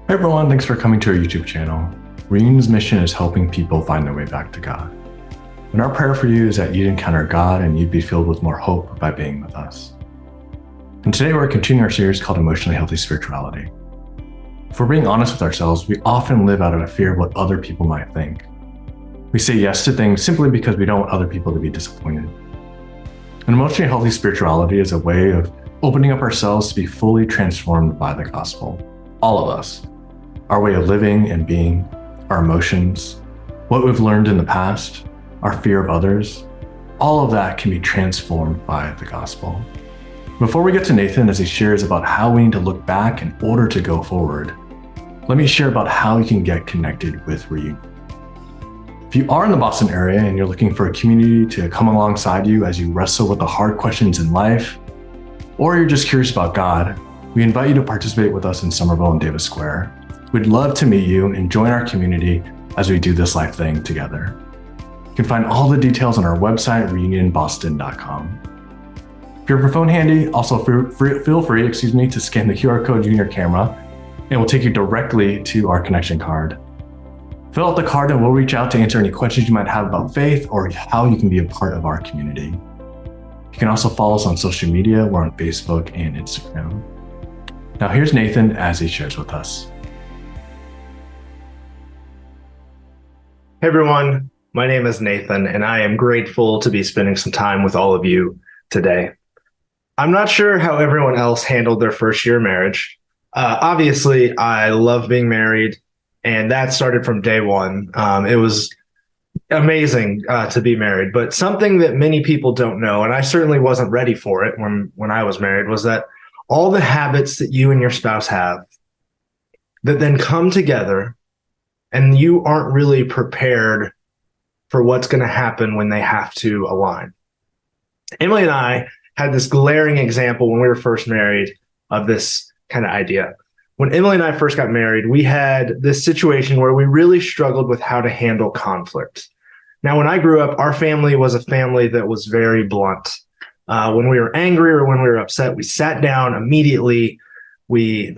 Hey everyone, thanks for coming to our YouTube channel. Reunion's mission is helping people find their way back to God. And our prayer for you is that you'd encounter God and you'd be filled with more hope by being with us. And today we're continuing our series called Emotionally Healthy Spirituality. If we're being honest with ourselves, we often live out of a fear of what other people might think. We say yes to things simply because we don't want other people to be disappointed. And emotionally healthy spirituality is a way of opening up ourselves to be fully transformed by the gospel. All of us. Our way of living and being, our emotions, what we've learned in the past, our fear of others, all of that can be transformed by the gospel. Before we get to Nathan as he shares about how we need to look back in order to go forward, let me share about how you can get connected with Reunion. If you are in the Boston area and you're looking for a community to come alongside you as you wrestle with the hard questions in life, or you're just curious about God, we invite you to participate with us in Somerville and Davis Square. We'd love to meet you and join our community as we do this life thing together. You can find all the details on our website, reunionboston.com. If you have your phone handy, also feel free to scan the QR code using your camera, and we'll take you directly to our connection card. Fill out the card and we'll reach out to answer any questions you might have about faith or how you can be a part of our community. You can also follow us on social media. We're on Facebook and Instagram. Now here's Nathan as he shares with us. Hey everyone, my name is Nathan, and I am grateful to be spending some time with all of you today. I'm not sure how everyone else handled their first year of marriage. Obviously, I love being married, and that started from day one. It was amazing to be married, but something that many people don't know, and I certainly wasn't ready for it when I was married, was that all the habits that you and your spouse have that then come together and you aren't really prepared for what's going to happen when they have to align. Emily and I had this glaring example when we were first married of this kind of idea. When Emily and I first got married, we had this situation where we really struggled with how to handle conflict. Now, when I grew up, our family was a family that was very blunt. When we were angry or when we were upset, we sat down immediately. We,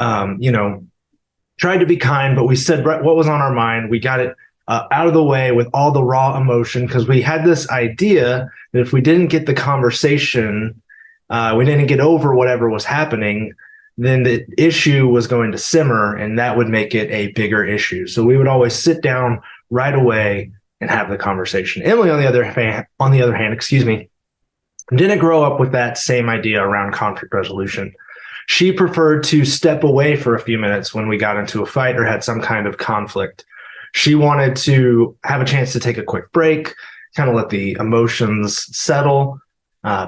tried to be kind, but we said what was on our mind. We got it out of the way with all the raw emotion because we had this idea that if we didn't get the conversation, we didn't get over whatever was happening, then the issue was going to simmer and that would make it a bigger issue. So we would always sit down right away and have the conversation. Emily, on the other hand, didn't grow up with that same idea around conflict resolution. She preferred to step away for a few minutes when we got into a fight or had some kind of conflict. She wanted to have a chance to take a quick break, kind of let the emotions settle,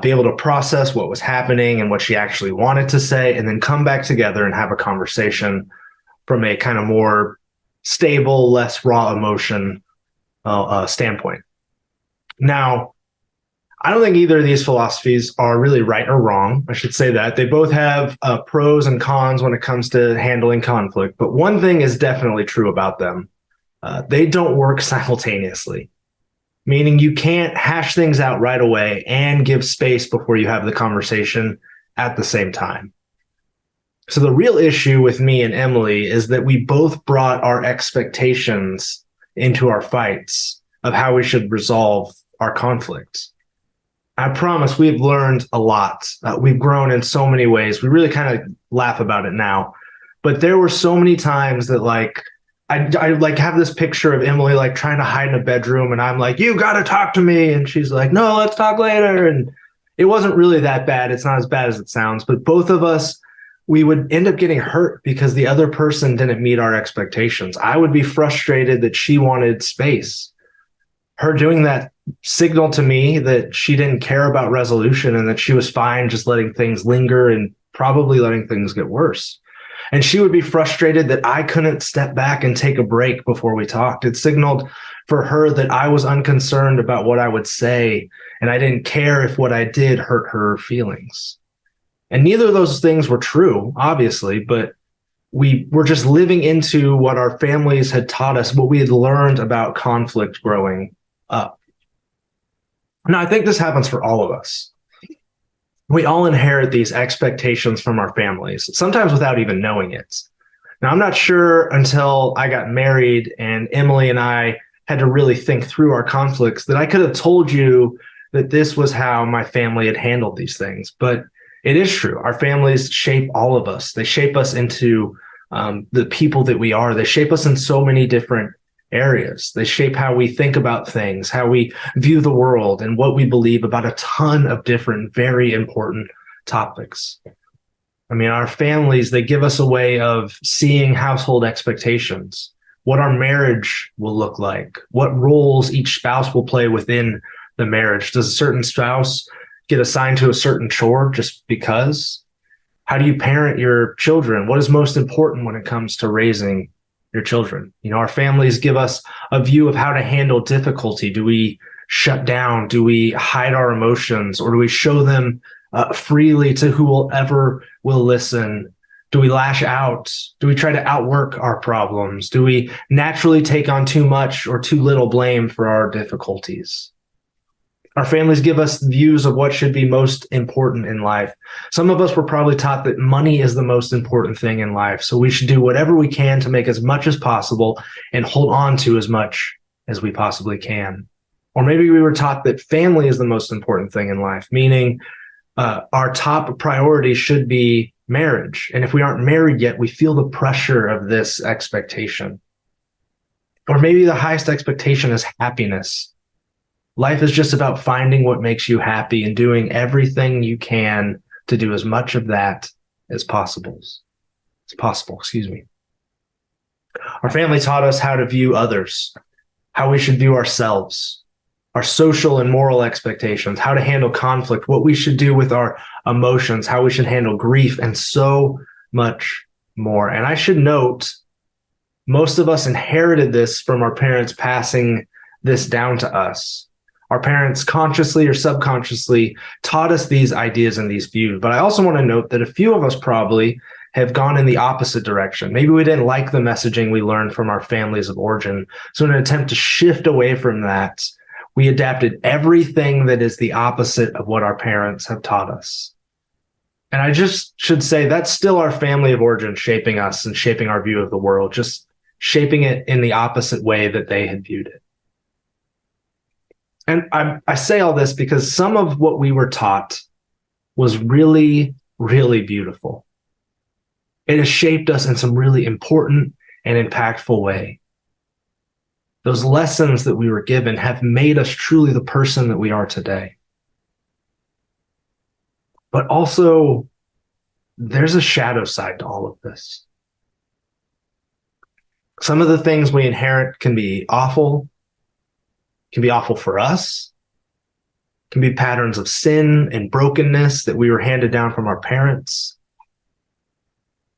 be able to process what was happening and what she actually wanted to say, and then come back together and have a conversation from a kind of more stable, less raw emotion standpoint. Now, I don't think either of these philosophies are really right or wrong. I should say that. They both have pros and cons when it comes to handling conflict. But one thing is definitely true about them. They don't work simultaneously, meaning you can't hash things out right away and give space before you have the conversation at the same time. So the real issue with me and Emily is that we both brought our expectations into our fights of how we should resolve our conflicts. I promise we've learned a lot. We've grown in so many ways. We really kind of laugh about it now. But there were so many times that I have this picture of Emily trying to hide in a bedroom and I'm like, you got to talk to me. And she's like, no, let's talk later. And it wasn't really that bad. It's not as bad as it sounds. But both of us, we would end up getting hurt because the other person didn't meet our expectations. I would be frustrated that she wanted space. Her doing that signaled to me that she didn't care about resolution and that she was fine just letting things linger and probably letting things get worse. And she would be frustrated that I couldn't step back and take a break before we talked. It signaled for her that I was unconcerned about what I would say and I didn't care if what I did hurt her feelings. And neither of those things were true, obviously, but we were just living into what our families had taught us, what we had learned about conflict growing up. Now, I think this happens for all of us. We all inherit these expectations from our families, sometimes without even knowing it. Now, I'm not sure until I got married and Emily and I had to really think through our conflicts that I could have told you that this was how my family had handled these things. But it is true. Our families shape all of us. They shape us into the people that we are. They shape us in so many different areas. They shape how we think about things, how we view the world, and what we believe about a ton of different, very important topics. I mean, our families, they give us a way of seeing household expectations, what our marriage will look like, what roles each spouse will play within the marriage. Does a certain spouse get assigned to a certain chore just because? How do you parent your children? What is most important when it comes to raising your children? You know, our families give us a view of how to handle difficulty. Do we shut down? Do we hide our emotions, or do we show them freely to whoever will listen? Do we lash out? Do we try to outwork our problems? Do we naturally take on too much or too little blame for our difficulties? Our families give us views of what should be most important in life. Some of us were probably taught that money is the most important thing in life, so we should do whatever we can to make as much as possible and hold on to as much as we possibly can. Or maybe we were taught that family is the most important thing in life, meaning our top priority should be marriage. And if we aren't married yet, we feel the pressure of this expectation. Or maybe the highest expectation is happiness. Life is just about finding what makes you happy and doing everything you can to do as much of that as possible. Our family taught us how to view others, how we should view ourselves, our social and moral expectations, how to handle conflict, what we should do with our emotions, how we should handle grief, and so much more. And I should note, most of us inherited this from our parents passing this down to us. Our parents consciously or subconsciously taught us these ideas and these views. But I also want to note that a few of us probably have gone in the opposite direction. Maybe we didn't like the messaging we learned from our families of origin. So in an attempt to shift away from that, we adapted everything that is the opposite of what our parents have taught us. And I just should say that's still our family of origin shaping us and shaping our view of the world, just shaping it in the opposite way that they had viewed it. And I say all this because some of what we were taught was really, really beautiful. It has shaped us in some really important and impactful way. Those lessons that we were given have made us truly the person that we are today. But also, there's a shadow side to all of this. Some of the things we inherit can be awful for us, can be patterns of sin and brokenness that we were handed down from our parents.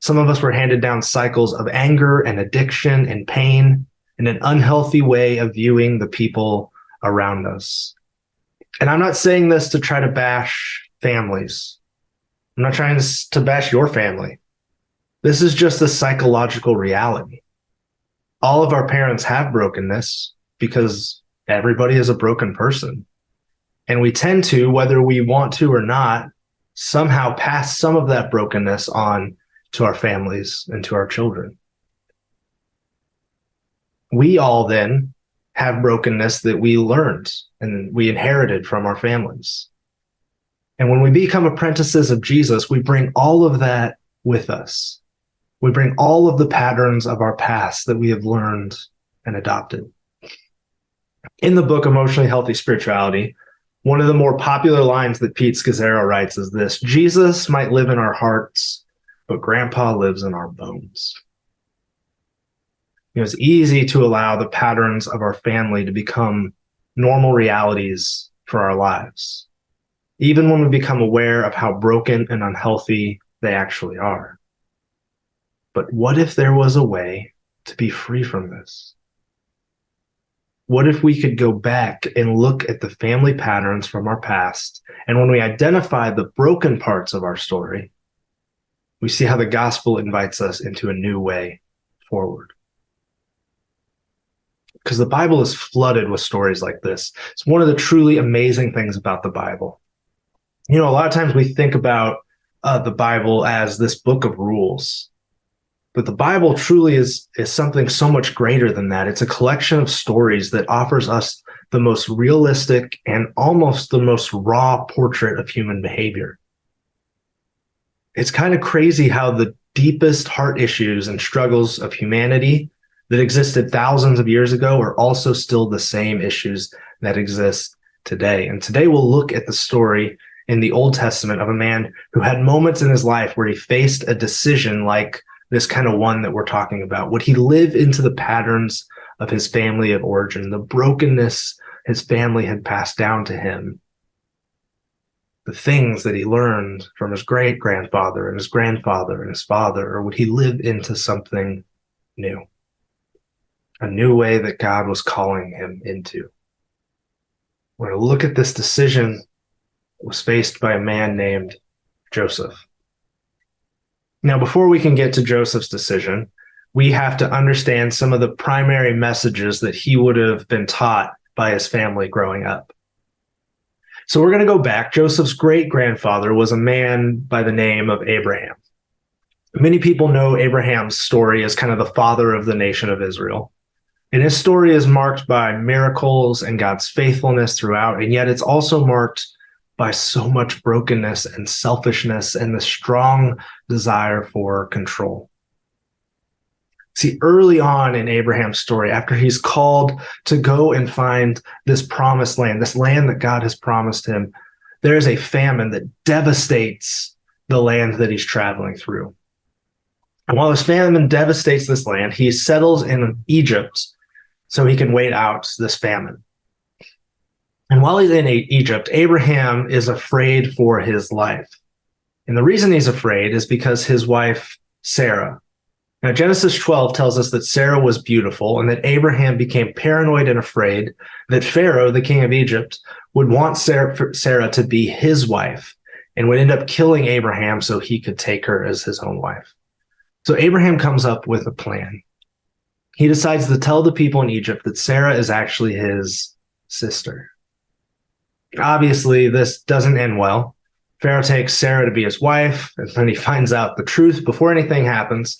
Some of us were handed down cycles of anger and addiction and pain and an unhealthy way of viewing the people around us. And I'm not saying this to try to bash families. I'm not trying to bash your family. This is just a psychological reality. All of our parents have brokenness because everybody is a broken person. And we tend to, whether we want to or not, somehow pass some of that brokenness on to our families and to our children. We all then have brokenness that we learned and we inherited from our families. And when we become apprentices of Jesus, we bring all of that with us. We bring all of the patterns of our past that we have learned and adopted. In the book Emotionally Healthy Spirituality, one of the more popular lines that Pete Scazzaro writes is this: Jesus might live in our hearts, but Grandpa lives in our bones. You know, it's easy to allow the patterns of our family to become normal realities for our lives, even when we become aware of how broken and unhealthy they actually are. But what if there was a way to be free from this? What if we could go back and look at the family patterns from our past, and when we identify the broken parts of our story, we see how the gospel invites us into a new way forward? Because the Bible is flooded with stories like this. It's one of the truly amazing things about the Bible. You know, a lot of times we think about the Bible as this book of rules. But the Bible truly is something so much greater than that. It's a collection of stories that offers us the most realistic and almost the most raw portrait of human behavior. It's kind of crazy how the deepest heart issues and struggles of humanity that existed thousands of years ago are also still the same issues that exist today. And today we'll look at the story in the Old Testament of a man who had moments in his life where he faced a decision like this kind of one that we're talking about. Would he live into the patterns of his family of origin, the brokenness his family had passed down to him, the things that he learned from his great-grandfather and his grandfather and his father, or would he live into something new? A new way that God was calling him into. We're going to look at this decision that was faced by a man named Joseph. Now, before we can get to Joseph's decision, we have to understand some of the primary messages that he would have been taught by his family growing up. So we're going to go back. Joseph's great-grandfather was a man by the name of Abraham. Many people know Abraham's story as kind of the father of the nation of Israel. And his story is marked by miracles and God's faithfulness throughout, and yet it's also marked by so much brokenness and selfishness and the strong desire for control. See, early on in Abraham's story, after he's called to go and find this promised land, this land that God has promised him, there is a famine that devastates the land that he's traveling through. And while this famine devastates this land, he settles in Egypt so he can wait out this famine. And while he's in Egypt, Abraham is afraid for his life. And the reason he's afraid is because his wife, Sarah. Now, Genesis 12 tells us that Sarah was beautiful and that Abraham became paranoid and afraid that Pharaoh, the king of Egypt, would want Sarah to be his wife and would end up killing Abraham so he could take her as his own wife. So Abraham comes up with a plan. He decides to tell the people in Egypt that Sarah is actually his sister. Obviously, this doesn't end well. Pharaoh takes Sarah to be his wife, and then he finds out the truth before anything happens,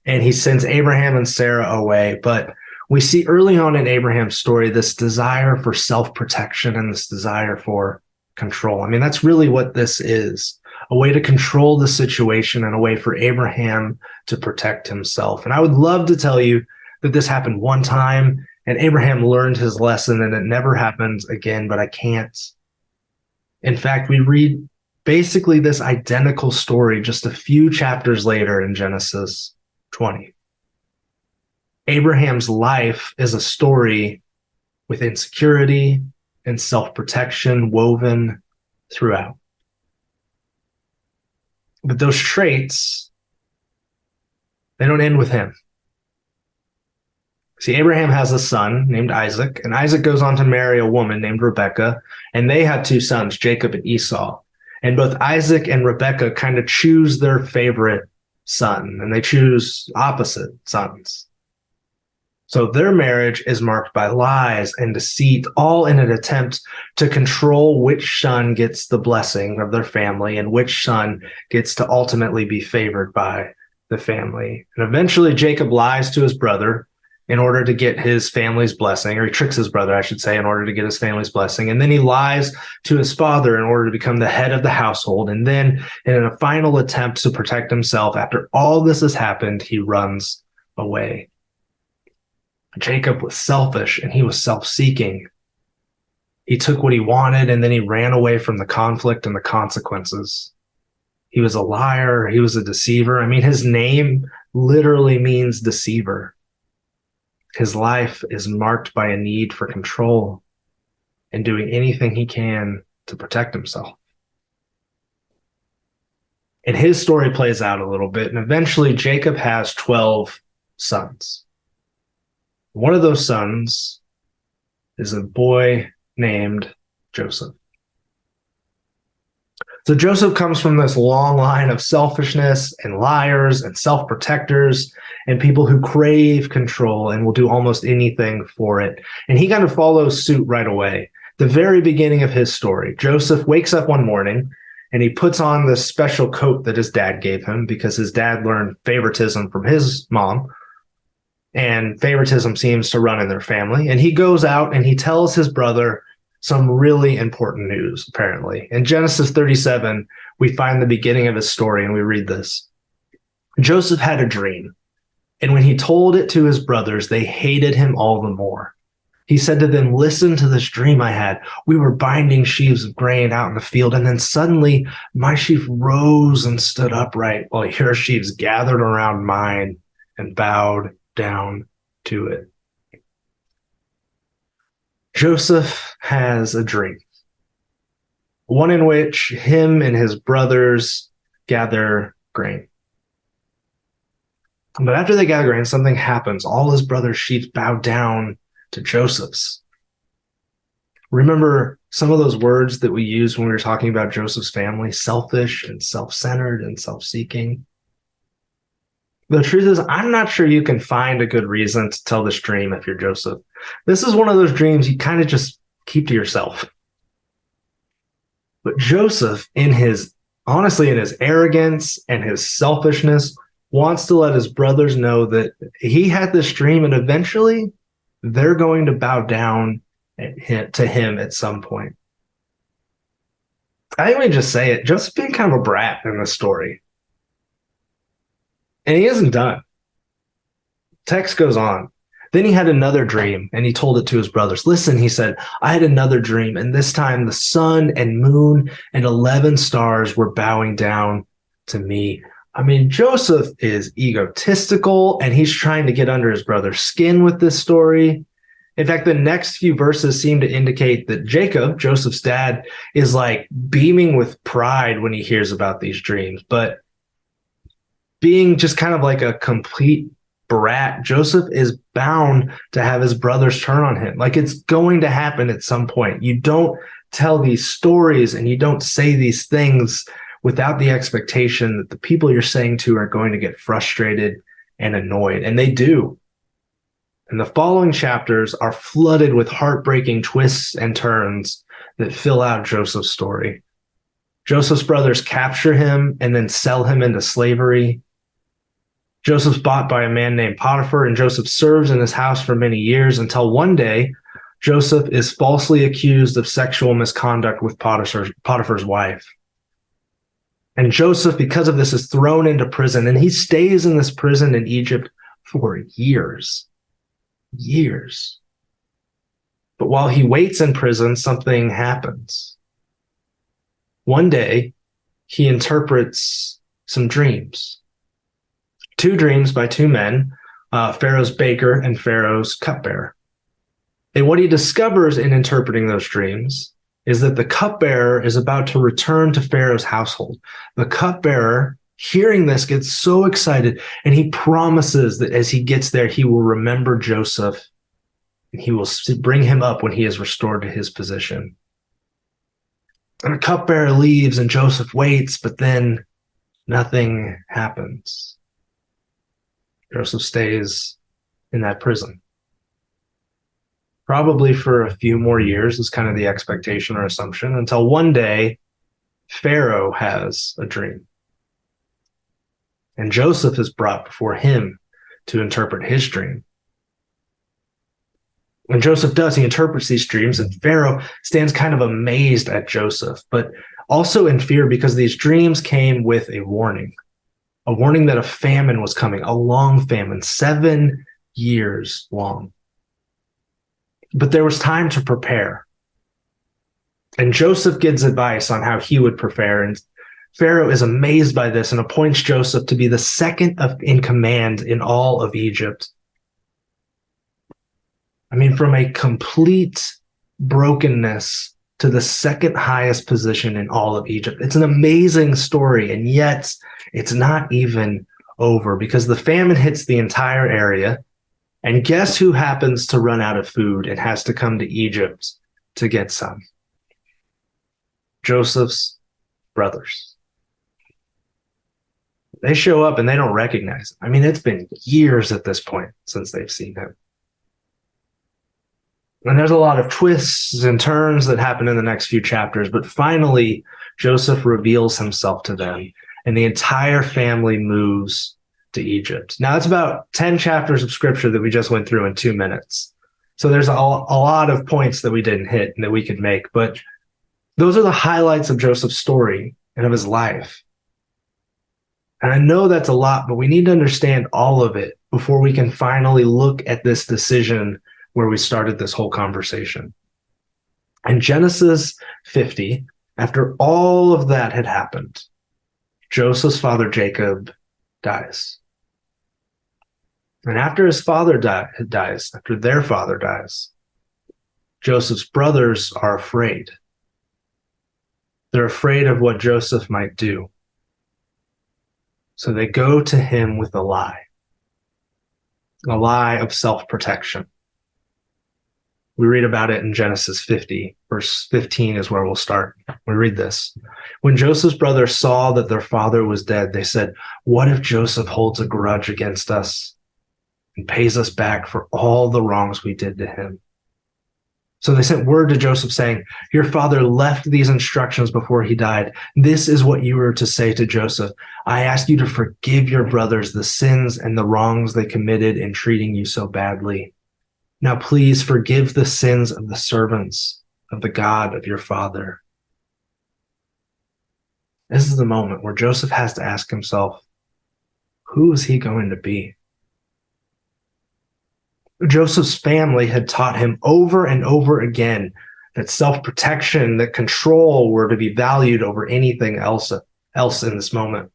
and he sends Abraham and Sarah away. But we see early on in Abraham's story this desire for self-protection and this desire for control. I mean, that's really what this is, a way to control the situation and a way for Abraham to protect himself. And I would love to tell you that this happened one time and Abraham learned his lesson and it never happens again, but I can't. In fact, we read basically this identical story just a few chapters later in Genesis 20. Abraham's life is a story with insecurity and self-protection woven throughout. But those traits, they don't end with him. See, Abraham has a son named Isaac, and Isaac goes on to marry a woman named Rebekah, and they had two sons, Jacob and Esau. And both Isaac and Rebekah kind of choose their favorite son, and they choose opposite sons. So their marriage is marked by lies and deceit, all in an attempt to control which son gets the blessing of their family and which son gets to ultimately be favored by the family. And eventually Jacob lies to his brother in order to get his family's blessing, or he tricks his brother, I should say, in order to get his family's blessing. And then he lies to his father in order to become the head of the household. And then in a final attempt to protect himself, after all this has happened, he runs away. Jacob was selfish and he was self-seeking. He took what he wanted and then he ran away from the conflict and the consequences. He was a liar. He was a deceiver. I mean, his name literally means deceiver. His life is marked by a need for control and doing anything he can to protect himself. And his story plays out a little bit, and eventually Jacob has 12 sons. One of those sons is a boy named Joseph. So Joseph comes from this long line of selfishness and liars and self-protectors and people who crave control and will do almost anything for it. And he kind of follows suit right away. The very beginning of his story, Joseph wakes up one morning and he puts on this special coat that his dad gave him because his dad learned favoritism from his mom, and favoritism seems to run in their family. And he goes out and he tells his brother some really important news, apparently. In Genesis 37, we find the beginning of his story, and we read this. Joseph had a dream, and when he told it to his brothers, they hated him all the more. He said to them, "Listen to this dream I had. We were binding sheaves of grain out in the field, and then suddenly my sheaf rose and stood upright, while your sheaves gathered around mine and bowed down to it." Joseph has a dream, one in which him and his brothers gather grain. But after they gather grain, something happens. All his brothers' sheep bow down to Joseph's. Remember some of those words that we used when we were talking about Joseph's family: selfish and self-centered and self-seeking. The truth is, I'm not sure you can find a good reason to tell this dream if you're Joseph. This is one of those dreams you kind of just keep to yourself. But Joseph, in his arrogance and his selfishness, wants to let his brothers know that he had this dream and eventually they're going to bow down to him at some point. I think we just say it, Joseph's being kind of a brat in this story. And he isn't done. Text goes on. Then he had another dream, and he told it to his brothers. "Listen," he said, "I had another dream, and this time the sun and moon and 11 stars were bowing down to me." I mean, Joseph is egotistical, and he's trying to get under his brother's skin with this story. In fact, the next few verses seem to indicate that Jacob, Joseph's dad, is like beaming with pride when he hears about these dreams. But being just kind of like a complete brat, Joseph is bound to have his brothers turn on him. Like, it's going to happen at some point. You don't tell these stories and you don't say these things without the expectation that the people you're saying to are going to get frustrated and annoyed. And they do. And the following chapters are flooded with heartbreaking twists and turns that fill out Joseph's story. Joseph's brothers capture him and then sell him into slavery. Joseph's bought by a man named Potiphar, and Joseph serves in his house for many years until one day Joseph is falsely accused of sexual misconduct with Potiphar's wife. And Joseph, because of this, is thrown into prison, and he stays in this prison in Egypt for years. Years. But while he waits in prison, something happens. One day, he interprets some dreams. 2 dreams by 2 men, Pharaoh's baker and Pharaoh's cupbearer. And what he discovers in interpreting those dreams is that the cupbearer is about to return to Pharaoh's household. The cupbearer, hearing this, gets so excited, and he promises that as he gets there, he will remember Joseph, and he will bring him up when he is restored to his position. And the cupbearer leaves, and Joseph waits, but then nothing happens. Joseph stays in that prison. Probably for a few more years is kind of the expectation or assumption, until one day Pharaoh has a dream. And Joseph is brought before him to interpret his dream. When Joseph does, he interprets these dreams, and Pharaoh stands kind of amazed at Joseph, but also in fear because these dreams came with a warning that a famine was coming, a long famine, 7 years long. But there was time to prepare. And Joseph gives advice on how he would prepare. And Pharaoh is amazed by this and appoints Joseph to be the second in command in all of Egypt. I mean, from a complete brokenness to the second highest position in all of Egypt. It's an amazing story, and yet it's not even over because the famine hits the entire area. And guess who happens to run out of food and has to come to Egypt to get some? Joseph's brothers. They show up and they don't recognize him. I mean, it's been years at this point since they've seen him. And there's a lot of twists and turns that happen in the next few chapters, but finally, Joseph reveals himself to them, and the entire family moves to Egypt. Now, it's about 10 chapters of scripture that we just went through in 2 minutes. So there's a lot of points that we didn't hit and that we could make, but those are the highlights of Joseph's story and of his life. And I know that's a lot, but we need to understand all of it before we can finally look at this decision where we started this whole conversation. In Genesis 50, after all of that had happened, Joseph's father Jacob dies. And after his father dies, after their father dies, Joseph's brothers are afraid. They're afraid of what Joseph might do. So they go to him with a lie of self-protection. We read about it in Genesis 50, verse 15 is where we'll start. We read this. When Joseph's brothers saw that their father was dead, they said, "What if Joseph holds a grudge against us and pays us back for all the wrongs we did to him?" So they sent word to Joseph saying, "Your father left these instructions before he died. This is what you were to say to Joseph. I ask you to forgive your brothers the sins and the wrongs they committed in treating you so badly. Now please forgive the sins of the servants of the God of your father." This is the moment where Joseph has to ask himself, who is he going to be? Joseph's family had taught him over and over again that self-protection, that control were to be valued over anything else in this moment.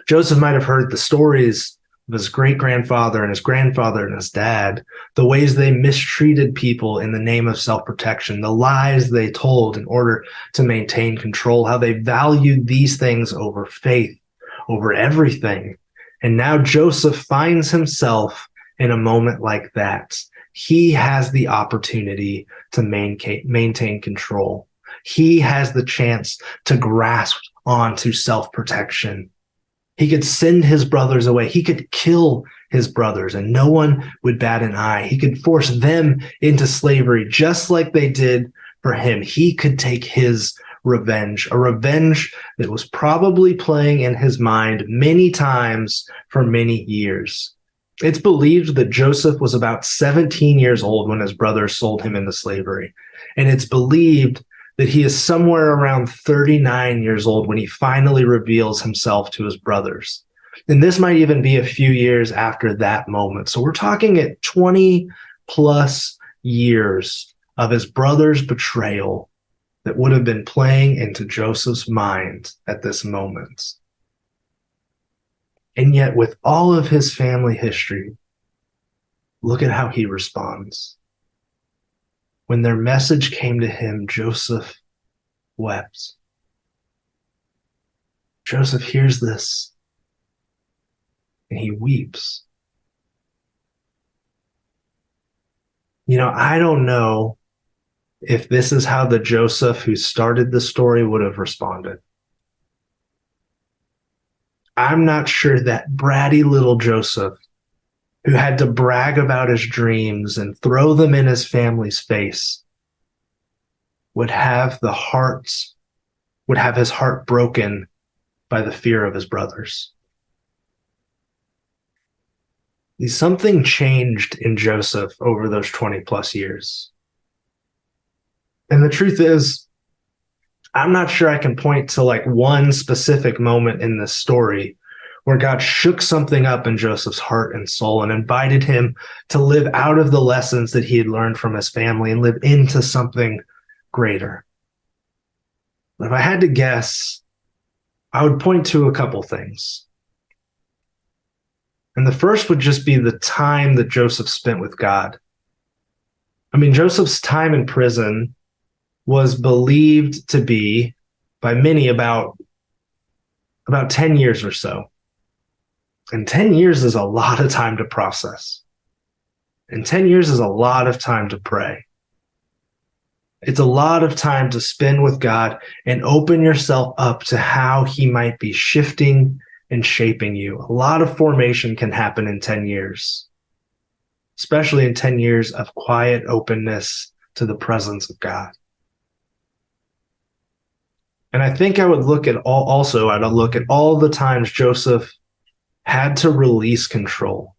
Joseph might have heard the stories of his great-grandfather and his grandfather and his dad, the ways they mistreated people in the name of self-protection, the lies they told in order to maintain control, how they valued these things over faith, over everything. And now Joseph finds himself in a moment like that. He has the opportunity to maintain control. He has the chance to grasp onto self-protection. He could send his brothers away. He could kill his brothers and no one would bat an eye. He could force them into slavery just like they did for him. He could take his revenge, a revenge that was probably playing in his mind many times for many years. It's believed that Joseph was about 17 years old when his brothers sold him into slavery. And it's believed that he is somewhere around 39 years old when he finally reveals himself to his brothers. And this might even be a few years after that moment. So we're talking at 20 plus years of his brother's betrayal that would have been playing into Joseph's mind at this moment. And yet, with all of his family history, look at how he responds. When their message came to him, Joseph wept. Joseph hears this and he weeps. You know, I don't know if this is how the Joseph who started the story would have responded. I'm not sure that bratty little Joseph who had to brag about his dreams and throw them in his family's face would have his heart broken by the fear of his brothers. Something changed in Joseph over those 20 plus years. And the truth is, I'm not sure I can point to like one specific moment in this story where God shook something up in Joseph's heart and soul and invited him to live out of the lessons that he had learned from his family and live into something greater. But if I had to guess, I would point to a couple things. And the first would just be the time that Joseph spent with God. I mean, Joseph's time in prison was believed to be, by many, about 10 years or so. And 10 years is a lot of time to process. And 10 years is a lot of time to pray. It's a lot of time to spend with God and open yourself up to how he might be shifting and shaping you. A lot of formation can happen in 10 years, especially in 10 years of quiet openness to the presence of God. And I think I would look at all the times Joseph had to release control.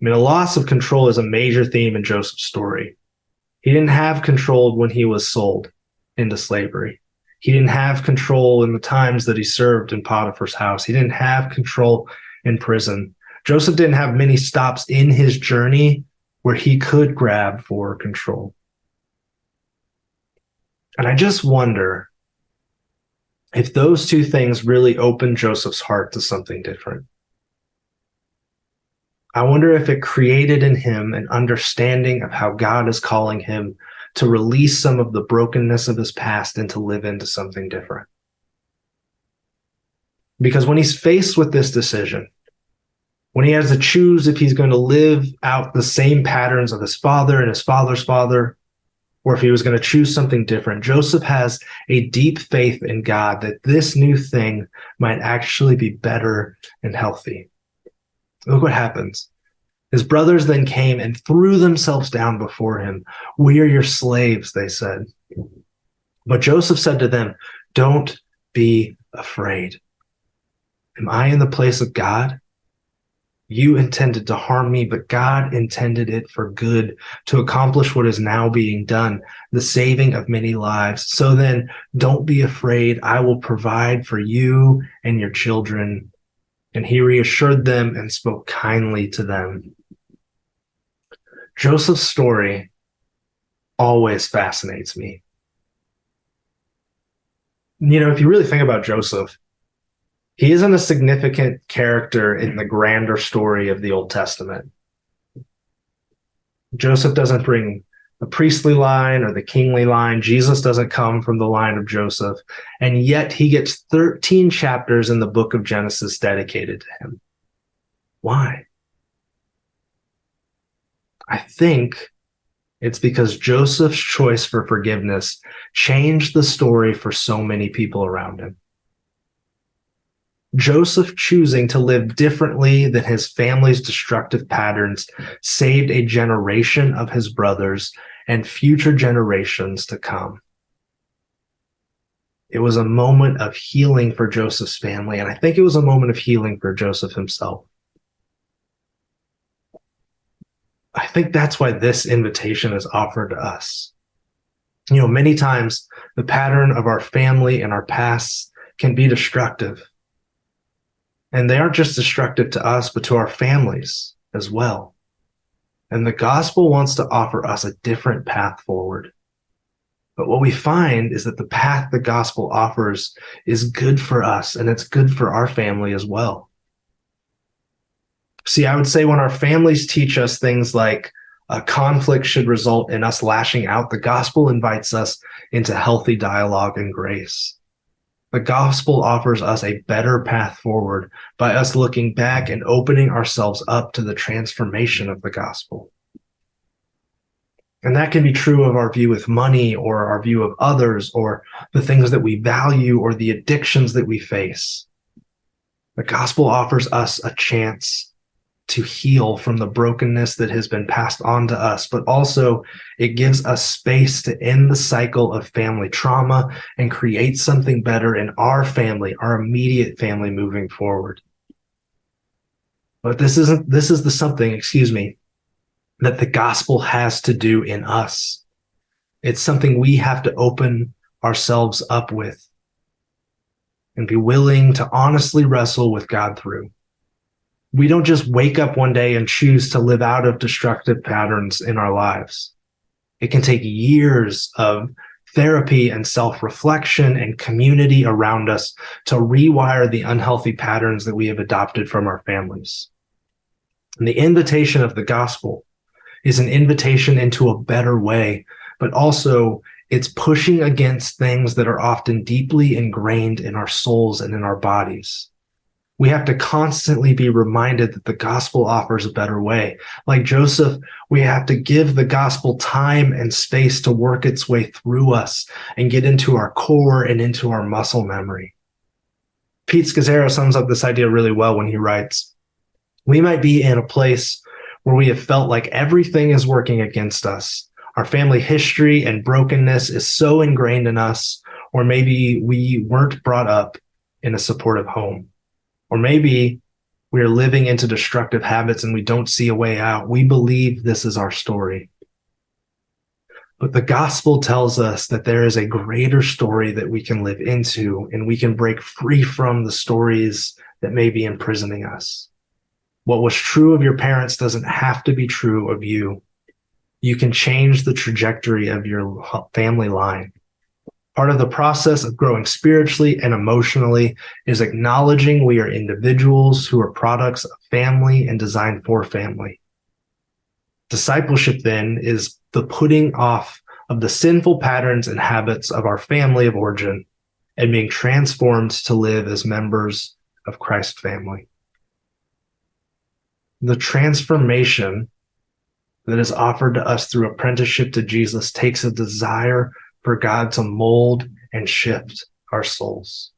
I mean, a loss of control is a major theme in Joseph's story. He didn't have control when he was sold into slavery. He didn't have control in the times that he served in Potiphar's house. He didn't have control in prison. Joseph didn't have many stops in his journey where he could grab for control. And I just wonder if those two things really opened Joseph's heart to something different. I wonder if it created in him an understanding of how God is calling him to release some of the brokenness of his past and to live into something different. Because when he's faced with this decision, when he has to choose if he's going to live out the same patterns of his father and his father's father, or if he was going to choose something different, Joseph has a deep faith in God that this new thing might actually be better and healthy. Look what happens. His brothers then came and threw themselves down before him. "We are your slaves," they said. But Joseph said to them, "Don't be afraid. Am I in the place of God? You intended to harm me, but God intended it for good, to accomplish what is now being done, the saving of many lives. So then, don't be afraid. I will provide for you and your children." And he reassured them and spoke kindly to them. Joseph's story always fascinates me. You know, if you really think about Joseph, he isn't a significant character in the grander story of the Old Testament. Joseph doesn't bring the priestly line or the kingly line. Jesus doesn't come from the line of Joseph. And yet he gets 13 chapters in the book of Genesis dedicated to him. Why? I think it's because Joseph's choice for forgiveness changed the story for so many people around him. Joseph choosing to live differently than his family's destructive patterns saved a generation of his brothers and future generations to come. It was a moment of healing for Joseph's family, and I think it was a moment of healing for Joseph himself. I think that's why this invitation is offered to us. You know, many times the pattern of our family and our past can be destructive. And they aren't just destructive to us, but to our families as well. And the gospel wants to offer us a different path forward. But what we find is that the path the gospel offers is good for us, and it's good for our family as well. See, I would say when our families teach us things like a conflict should result in us lashing out, the gospel invites us into healthy dialogue and grace. The gospel offers us a better path forward by us looking back and opening ourselves up to the transformation of the gospel. And that can be true of our view with money or our view of others or the things that we value or the addictions that we face. The gospel offers us a chance to heal from the brokenness that has been passed on to us, but also it gives us space to end the cycle of family trauma and create something better in our family, our immediate family moving forward. But this is the something, that the gospel has to do in us. It's something we have to open ourselves up with and be willing to honestly wrestle with God through. We don't just wake up one day and choose to live out of destructive patterns in our lives. It can take years of therapy and self-reflection and community around us to rewire the unhealthy patterns that we have adopted from our families. And the invitation of the gospel is an invitation into a better way, but also it's pushing against things that are often deeply ingrained in our souls and in our bodies. We have to constantly be reminded that the gospel offers a better way. Like Joseph, we have to give the gospel time and space to work its way through us and get into our core and into our muscle memory. Pete Scazzaro sums up this idea really well when he writes, "We might be in a place where we have felt like everything is working against us. Our family history and brokenness is so ingrained in us, Or maybe we weren't brought up in a supportive home. Or maybe we're living into destructive habits and we don't see a way out. We believe this is our story. But the gospel tells us that there is a greater story that we can live into, and we can break free from the stories that may be imprisoning us. What was true of your parents doesn't have to be true of you. You can change the trajectory of your family line. Part of the process of growing spiritually and emotionally is acknowledging we are individuals who are products of family and designed for family. Discipleship, then, is the putting off of the sinful patterns and habits of our family of origin and being transformed to live as members of Christ's family. The transformation that is offered to us through apprenticeship to Jesus takes a desire for God to mold and shift our souls,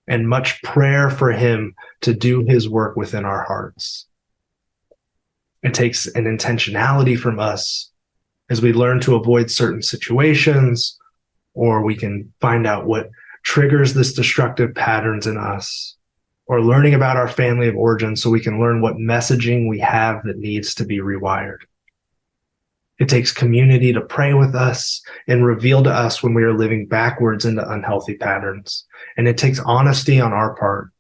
and much prayer for him to do his work within our hearts. It takes an intentionality from us as we learn to avoid certain situations, or we can find out what triggers this destructive patterns in us, or learning about our family of origin so we can learn what messaging we have that needs to be rewired. It takes community to pray with us and reveal to us when we are living backwards into unhealthy patterns. And it takes honesty on our part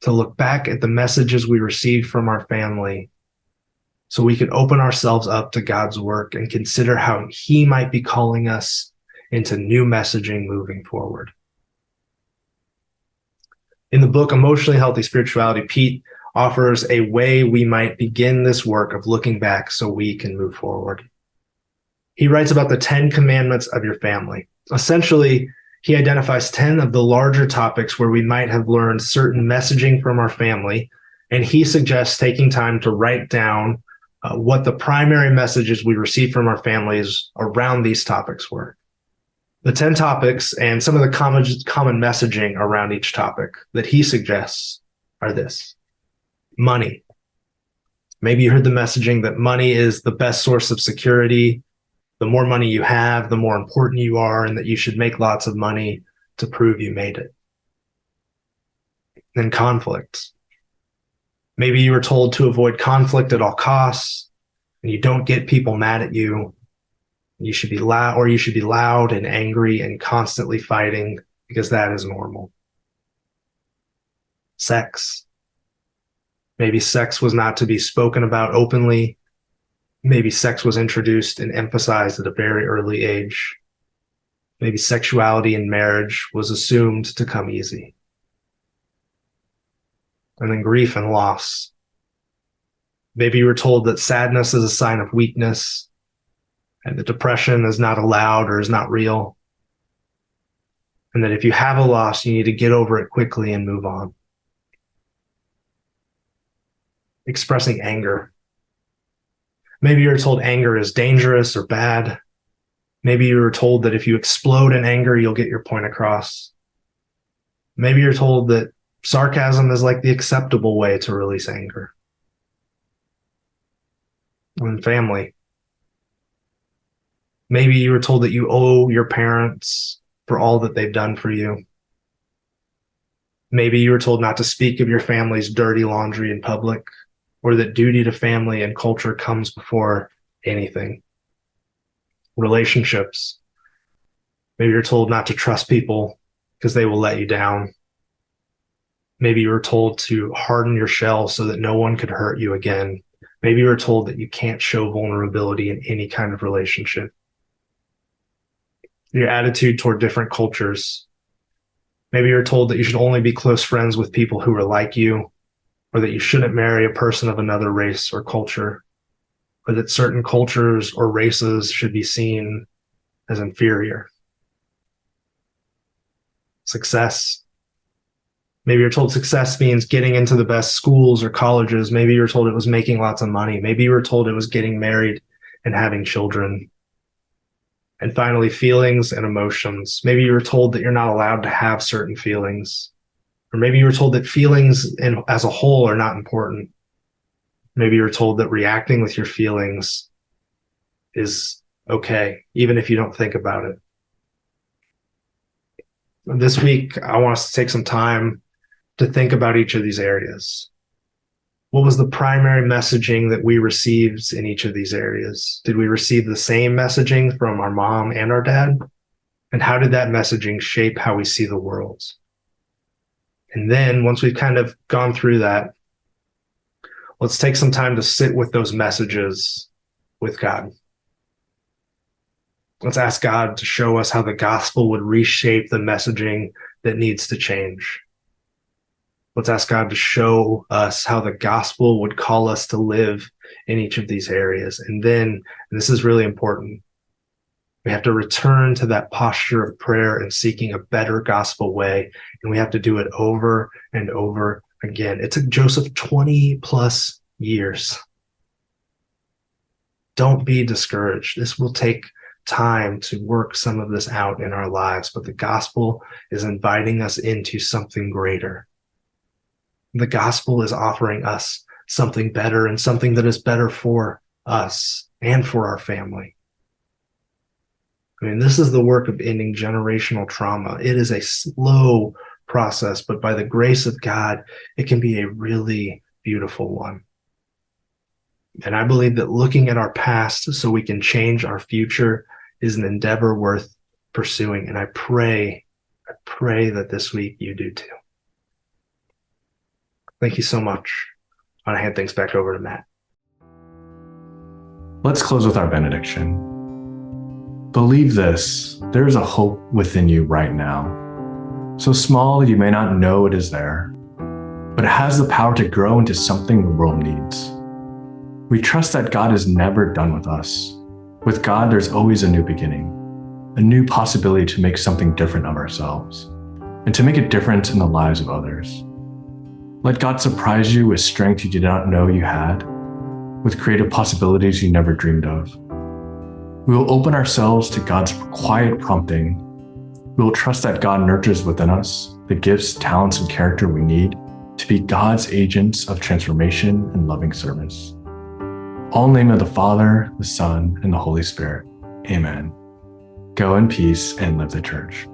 to look back at the messages we received from our family so we can open ourselves up to God's work and consider how he might be calling us into new messaging moving forward. In the book, Emotionally Healthy Spirituality, Pete offers a way we might begin this work of looking back so we can move forward. He writes about the 10 commandments of your family. Essentially, he identifies 10 of the larger topics where we might have learned certain messaging from our family, and he suggests taking time to write down what the primary messages we received from our families around these topics were. The 10 topics and some of the common messaging around each topic that he suggests are this. Money. Maybe you heard the messaging that money is the best source of security. The more money you have, the more important you are, and that you should make lots of money to prove you made it. Then conflict. Maybe you were told to avoid conflict at all costs, and you don't get people mad at you. You should be loud and angry and constantly fighting because that is normal. Sex. Maybe sex was not to be spoken about openly. Maybe sex was introduced and emphasized at a very early age. Maybe sexuality in marriage was assumed to come easy. And then grief and loss. Maybe you were told that sadness is a sign of weakness and that depression is not allowed or is not real. And that if you have a loss, you need to get over it quickly and move on. Expressing anger. Maybe you were told anger is dangerous or bad. Maybe you were told that if you explode in anger, you'll get your point across. Maybe you're told that sarcasm is like the acceptable way to release anger. And family. Maybe you were told that you owe your parents for all that they've done for you. Maybe you were told not to speak of your family's dirty laundry in public, or that duty to family and culture comes before anything. Relationships. Maybe you're told not to trust people because they will let you down. Maybe you were told to harden your shell so that no one could hurt you again. Maybe you were told that you can't show vulnerability in any kind of relationship. Your attitude toward different cultures. Maybe you're told that you should only be close friends with people who are like you, or that you shouldn't marry a person of another race or culture, or that certain cultures or races should be seen as inferior. Success. Maybe you're told success means getting into the best schools or colleges. Maybe you're told it was making lots of money. Maybe you were told it was getting married and having children. And finally, feelings and emotions. Maybe you were told that you're not allowed to have certain feelings. Or maybe you were told that feelings as a whole are not important. Maybe you were told that reacting with your feelings is okay, even if you don't think about it. This week, I want us to take some time to think about each of these areas. What was the primary messaging that we received in each of these areas? Did we receive the same messaging from our mom and our dad? And how did that messaging shape how we see the world? And then once we've kind of gone through that, let's take some time to sit with those messages with God. Let's ask God to show us how the gospel would reshape the messaging that needs to change. Let's ask God to show us how the gospel would call us to live in each of these areas. And then, and this is really important, we have to return to that posture of prayer and seeking a better gospel way. And we have to do it over and over again. It took Joseph 20 plus years. Don't be discouraged. This will take time to work some of this out in our lives, but the gospel is inviting us into something greater. The gospel is offering us something better and something that is better for us and for our family. I mean, this is the work of ending generational trauma. It is a slow process, but by the grace of God, it can be a really beautiful one. And I believe that looking at our past so we can change our future is an endeavor worth pursuing. And I pray that this week you do too. Thank you so much. I'm going to hand things back over to Matt. Let's close with our benediction. Believe this, there is a hope within you right now. So small you may not know it is there, but it has the power to grow into something the world needs. We trust that God is never done with us. With God, there's always a new beginning, a new possibility to make something different of ourselves, and to make a difference in the lives of others. Let God surprise you with strength you did not know you had, with creative possibilities you never dreamed of. We will open ourselves to God's quiet prompting. We will trust that God nurtures within us the gifts, talents, and character we need to be God's agents of transformation and loving service. All in the name of the Father, the Son, and the Holy Spirit. Amen. Go in peace and live the church.